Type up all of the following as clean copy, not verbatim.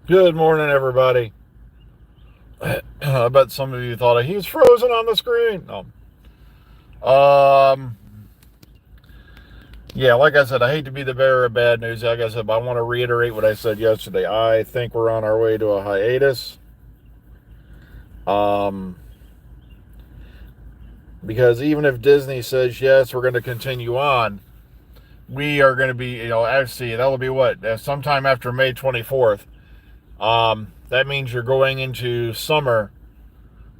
Good morning, everybody. I bet some of you thought he was frozen on the screen. No. Um, yeah, like I said, I hate to be the bearer of bad news. Like I said, but I want to reiterate what I said yesterday. I think we're on our way to a hiatus. Um, because even if Disney says yes, we're going to continue on, we are going to be, actually, that'll be what? Sometime after May 24th. That means you're going into summer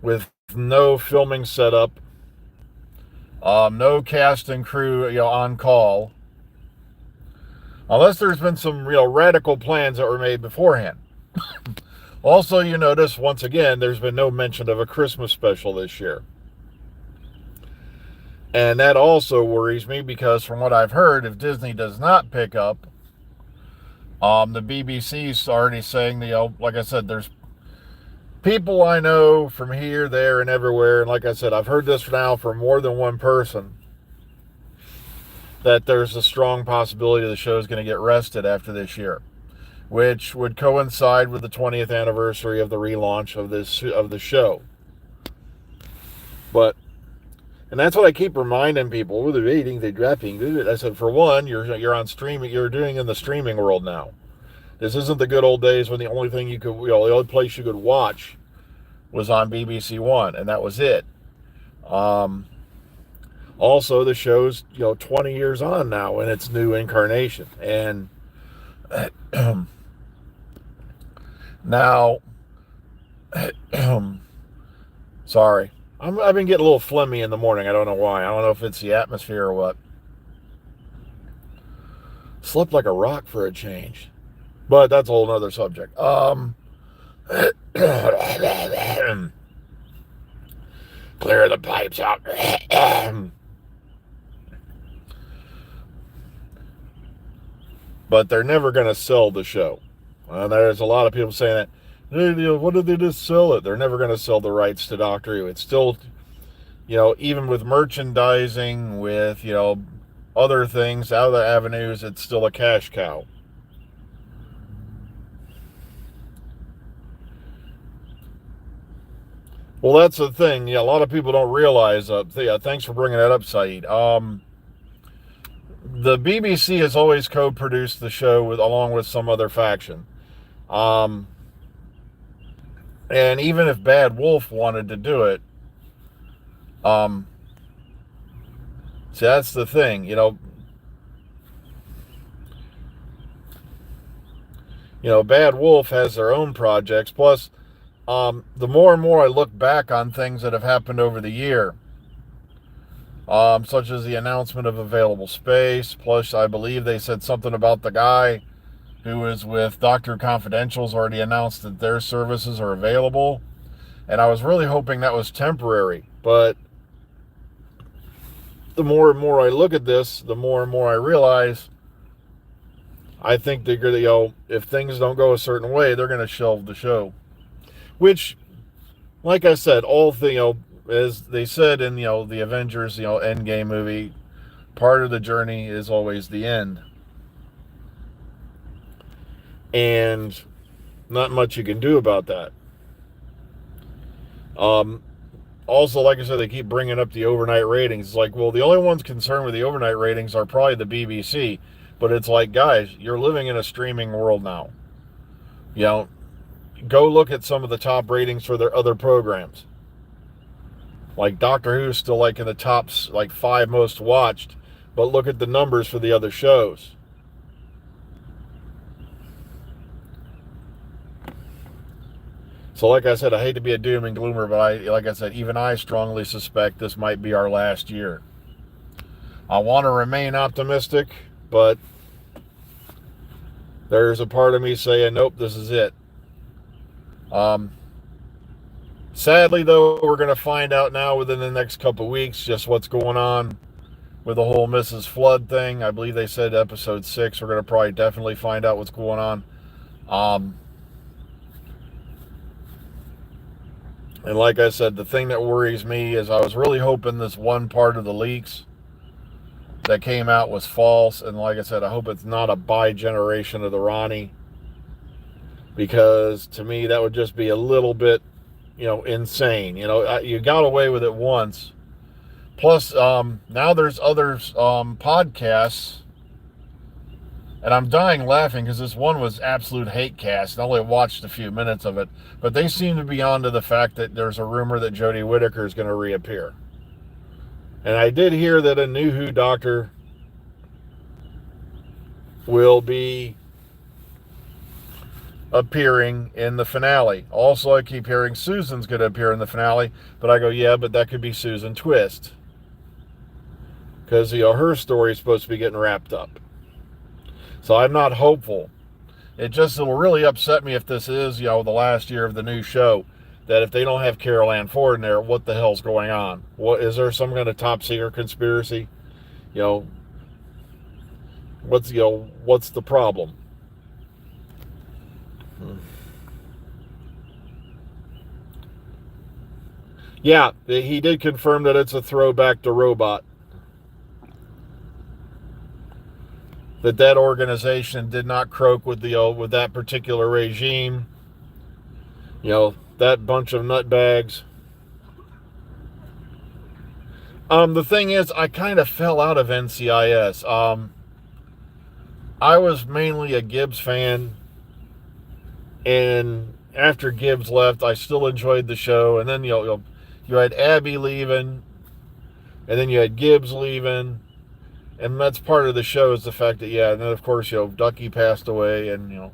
with no filming setup, no cast and crew, on call, unless there's been some real radical plans that were made beforehand. Also, you notice once again, there's been no mention of a Christmas special this year, and that also worries me because, from what I've heard, if Disney does not pick up, the BBC's already saying, like I said, there's people I know from here, there, and everywhere, and like I said, I've heard this now from more than one person that there's a strong possibility the show is going to get rested after this year, which would coincide with the 20th anniversary of the relaunch of the show. But and that's what I keep reminding people. Oh, they're eating, they're dropping. I said, for one, you're on streaming. You're doing in the streaming world now. This isn't the good old days when the only thing you could, the only place you could watch was on BBC One, and that was it. Um, Also, the show's 20 years on now in its new incarnation, and now, sorry, I've been getting a little phlegmy in the morning. I don't know why. I don't know if it's the atmosphere or what. Slept like a rock for a change, but that's a whole other subject. Clear the pipes out. But they're never going to sell the show. There's a lot of people saying that. What did they just sell it? They're never going to sell the rights to Doctor Who. It's still, even with merchandising, with, other things, other avenues, it's still a cash cow. Well, that's the thing. Yeah, a lot of people don't realize. Thanks for bringing that up, Saeed. The BBC has always co-produced the show along with some other faction. Um, and even if Bad Wolf wanted to do it, um, see, that's the thing. Bad Wolf has their own projects. Plus, the more and more I look back on things that have happened over the year, such as the announcement of available space. Plus, I believe they said something about the guy who is with Doctor Confidential's already announced that their services are available. And I was really hoping that was temporary. But the more and more I look at this, the more and more I realize I think they're going to, if things don't go a certain way, they're going to shelve the show. Which, like I said, as they said in, the Avengers, Endgame movie, part of the journey is always the end. And not much you can do about that. Um, Also, like I said, they keep bringing up the overnight ratings. It's like, well, the only ones concerned with the overnight ratings are probably the BBC. But it's like, guys, you're living in a streaming world now. You know, go look at some of the top ratings for their other programs. Like Doctor Who's still like in the top like 5 most watched, but look at the numbers for the other shows. So, like I said, I hate to be a doom and gloomer, but like I said, even I strongly suspect this might be our last year. I want to remain optimistic, but there's a part of me saying, nope, this is it. Um, Sadly, though, we're going to find out now within the next couple of weeks just what's going on with the whole Mrs. Flood thing. I believe they said episode 6. We're going to probably definitely find out what's going on. And like I said, the thing that worries me is I was really hoping this one part of the leaks that came out was false. And like I said, I hope it's not a bi-generation of the Ronnie. because to me that would just be a little bit, insane. You got away with it once. Plus, now there's other podcasts, and I'm dying laughing because this one was absolute hate cast. I only watched a few minutes of it, but they seem to be onto the fact that there's a rumor that Jodie Whittaker is going to reappear. And I did hear that a new Who doctor will be appearing in the finale. Also, I keep hearing Susan's going to appear in the finale, but I go, yeah, but that could be Susan Twist. Because, her story is supposed to be getting wrapped up. So I'm not hopeful. It'll really upset me if this is, the last year of the new show, that if they don't have Carol Ann Ford in there, what the hell's going on? What is there some kind of top secret conspiracy? What's the problem? Yeah, he did confirm that it's a throwback to Robot. That organization did not croak with with that particular regime. That bunch of nutbags. The thing is, I kind of fell out of NCIS. I was mainly a Gibbs fan, and after Gibbs left, I still enjoyed the show. And then you had Abby leaving, and then you had Gibbs leaving, and that's part of the show is the fact that and then of course Ducky passed away, and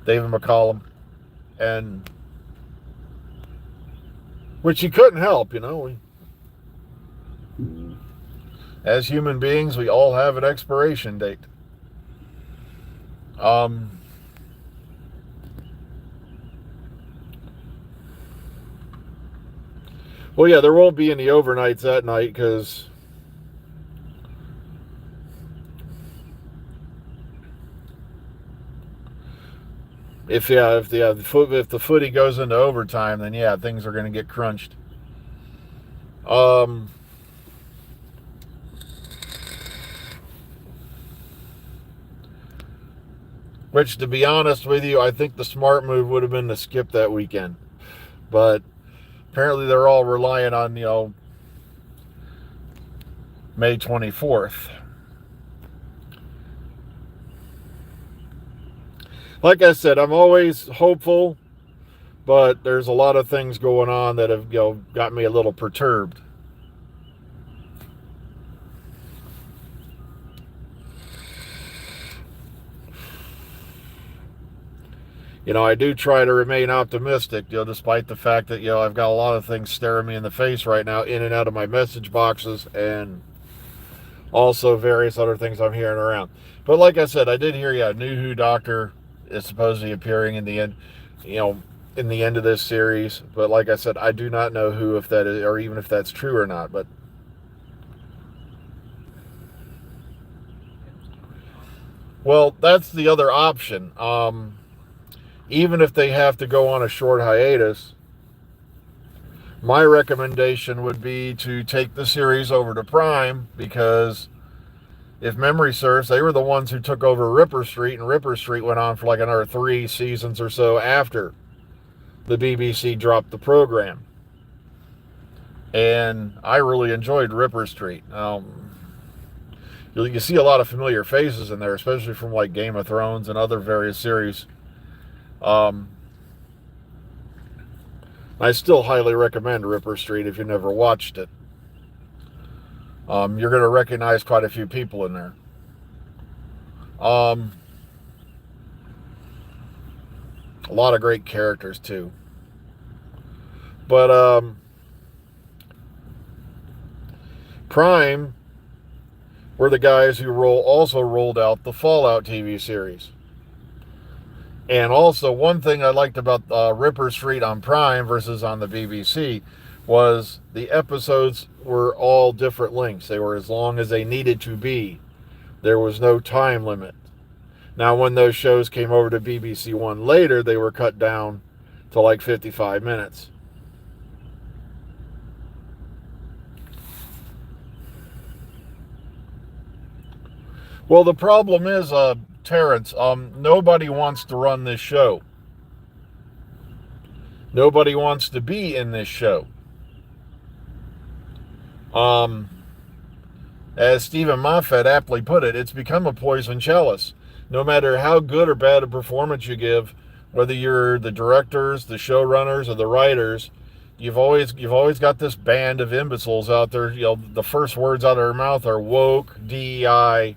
David McCallum, and which he couldn't help. As human beings, we all have an expiration date. Well, yeah, there won't be any overnights that night because if the footy goes into overtime, then things are going to get crunched. Which, to be honest with you, I think the smart move would have been to skip that weekend. But apparently they're all relying on, May 24th. Like I said, I'm always hopeful, but there's a lot of things going on that have, got me a little perturbed. I do try to remain optimistic, despite the fact that, I've got a lot of things staring me in the face right now, in and out of my message boxes, and also various other things I'm hearing around. But like I said, I did hear, a new Who doctor is supposedly appearing in the end, in the end of this series. But like I said, I do not know who, if that is, or even if that's true or not. But well, that's the other option. Even if they have to go on a short hiatus, my recommendation would be to take the series over to Prime, because if memory serves, they were the ones who took over Ripper Street, and Ripper Street went on for like another 3 seasons or so after the BBC dropped the program. And I really enjoyed Ripper Street. You see a lot of familiar faces in there, especially from like Game of Thrones and other various series. I still highly recommend Ripper Street if you never watched it. You're going to recognize quite a few people in there. A lot of great characters too. But Prime were the guys who also rolled out the Fallout TV series. And also, one thing I liked about Ripper Street on Prime versus on the BBC was the episodes were all different lengths. They were as long as they needed to be. There was no time limit. Now, when those shows came over to BBC One later, they were cut down to like 55 minutes. Well, the problem is, Terrence, nobody wants to run this show. Nobody wants to be in this show. As Stephen Moffat aptly put it, it's become a poison chalice. No matter how good or bad a performance you give, whether you're the directors, the showrunners, or the writers, you've always got this band of imbeciles out there. The first words out of their mouth are woke, DEI,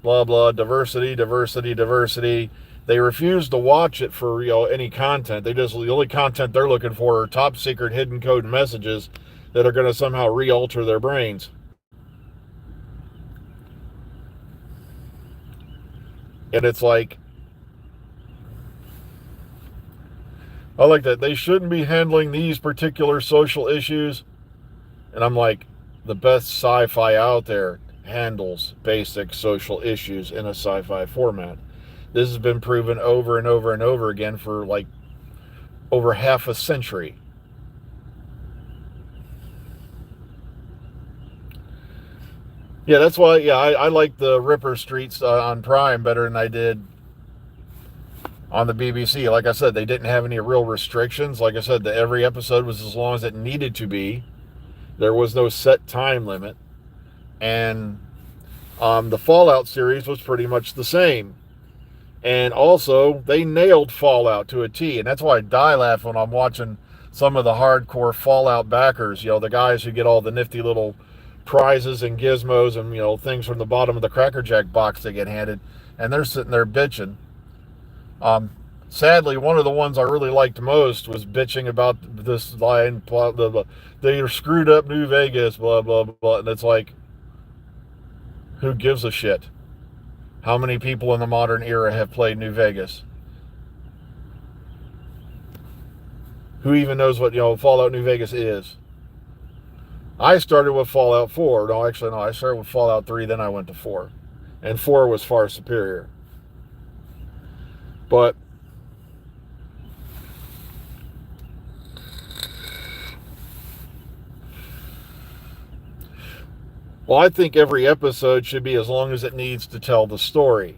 blah blah, diversity, diversity, diversity. They refuse to watch it for any content. The only content they're looking for are top secret hidden code messages that are going to somehow re-alter their brains. And it's like, I like that. They shouldn't be handling these particular social issues. And I'm like, the best sci-fi out there handles basic social issues in a sci-fi format. This has been proven over and over and over again for like over half a century. Yeah, that's why, I like the Ripper Streets on Prime better than I did on the BBC. Like I said, they didn't have any real restrictions. Like I said, every episode was as long as it needed to be. There was no set time limit. And the Fallout series was pretty much the same. And also, they nailed Fallout to a T. And that's why I die laughing when I'm watching some of the hardcore Fallout backers. The guys who get all the nifty little prizes and gizmos and, things from the bottom of the Cracker Jack box they get handed. And they're sitting there bitching. Sadly, one of the ones I really liked most was bitching about this line, they screwed up New Vegas, blah, blah, blah. And it's like, who gives a shit? How many people in the modern era have played New Vegas? Who even knows what, Fallout New Vegas is? I started with Fallout 4. No, actually, no. I started with Fallout 3, then I went to 4. And 4 was far superior. But well, I think every episode should be as long as it needs to tell the story.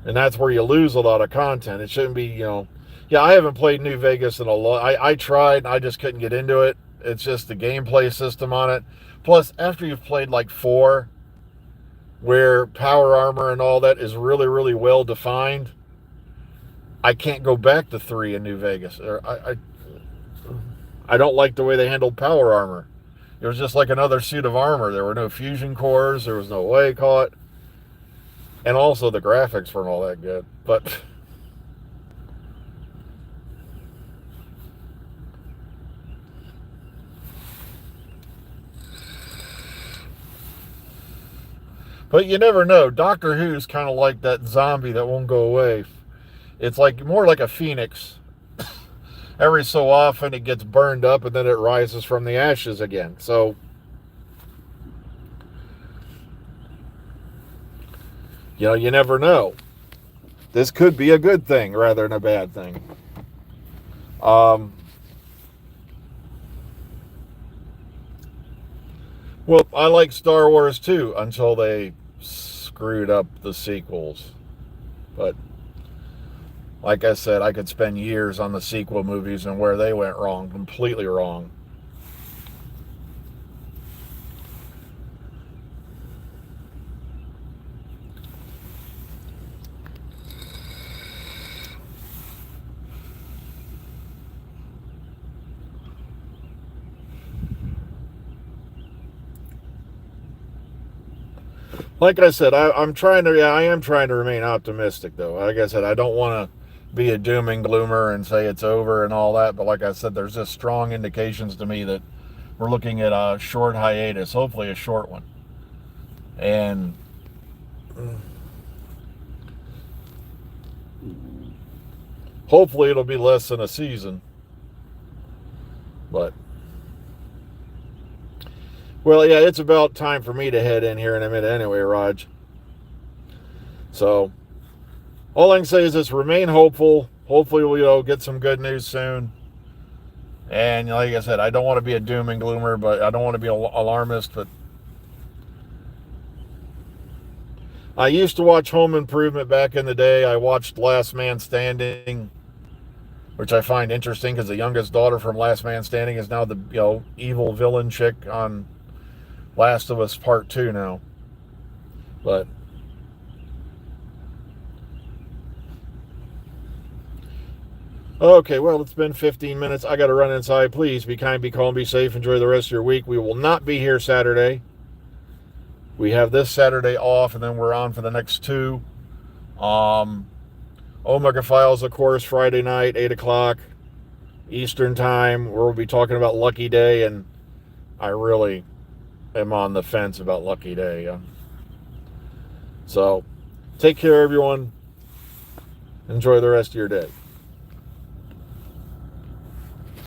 And that's where you lose a lot of content. It shouldn't be, I haven't played New Vegas in a lot. I tried, and I just couldn't get into it. It's just the gameplay system on it. Plus, after you've played like 4, where power armor and all that is really, really well defined, I can't go back to 3 in New Vegas. I don't like the way they handled power armor. It was just like another suit of armor. There were no fusion cores. There was no way caught. And also the graphics weren't all that good. But you never know. Doctor Who's kind of like that zombie that won't go away. It's like more like a phoenix. Every so often it gets burned up and then it rises from the ashes again. So, you never know. This could be a good thing rather than a bad thing. Well, I like Star Wars too until they screwed up the sequels. But like I said, I could spend years on the sequel movies and where they went wrong, completely wrong. Like I said, I am trying to remain optimistic though. Like I said, I don't want to be a doom and gloomer and say it's over and all that, but like I said, there's just strong indications to me that we're looking at a short hiatus, hopefully a short one. And hopefully it'll be less than a season. But well, yeah, it's about time for me to head in here in a minute anyway, Raj. So all I can say is just remain hopeful. Hopefully we'll get some good news soon. And like I said, I don't want to be a doom and gloomer, but I don't want to be alarmist. But I used to watch Home Improvement back in the day. I watched Last Man Standing, which I find interesting because the youngest daughter from Last Man Standing is now the evil villain chick on Last of Us Part 2 now. But okay, well, it's been 15 minutes. I got to run inside. Please be kind, be calm, be safe. Enjoy the rest of your week. We will not be here Saturday. We have this Saturday off, and then we're on for the next two. Omega Files, of course, Friday night, 8 o'clock Eastern Time. We'll be talking about Lucky Day, and I really am on the fence about Lucky Day. So, take care, everyone. Enjoy the rest of your day.